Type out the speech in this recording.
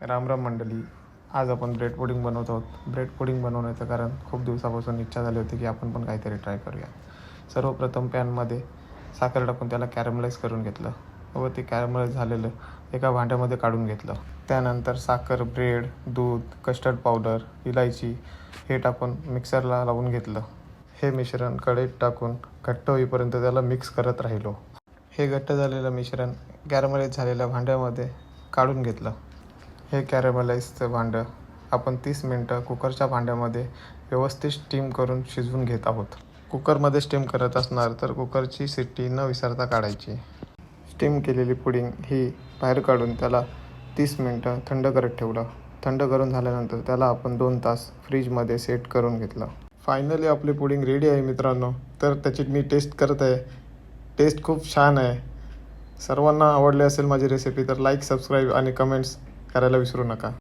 राम राम मंडळी. आज आपण ब्रेड पुडिंग बनवत आहोत. ब्रेड पुडिंग बनवण्याचं कारण खूप दिवसापासून इच्छा झाली होती की आपण पण काहीतरी ट्राय करूया. सर्वप्रथम पॅनमध्ये साखर टाकून त्याला कॅरमलाइज करून घेतलं व ते कॅरमलाइज झालेलं एका भांड्यामध्ये काढून घेतलं. त्यानंतर साखर, ब्रेड, दूध, कस्टर्ड पावडर, इलायची हे टाकून मिक्सरला लावून घेतलं. हे मिश्रण कढईत टाकून घट्ट होईपर्यंत त्याला मिक्स करत राहिलो. हे घट्ट झालेलं मिश्रण कॅरमलाइज झालेल्या भांड्यामध्ये काढून घेतलं. हे कॅरमलाइजचं भांडं आपण 30 मिनटं कुकरच्या भांड्यामध्ये व्यवस्थित स्टीम करून शिजवून घेत आहोत. कुकरमध्ये स्टीम करत असणार तर कुकरची शिट्टी न विसरता काढायची. स्टीम केलेली पुडिंग ही बाहेर काढून त्याला 30 मिनटं थंड करत ठेवलं. थंड करून झाल्यानंतर त्याला आपण 2 तास फ्रीजमध्ये सेट करून घेतलं. फायनली आपली पुडिंग रेडी आहे मित्रांनो. तर त्याची मी टेस्ट करत आहे. टेस्ट खूप छान आहे. सर्वांना आवडली असेल माझी रेसिपी तर लाईक, सबस्क्राईब आणि कमेंट्स करायला विसरू नका.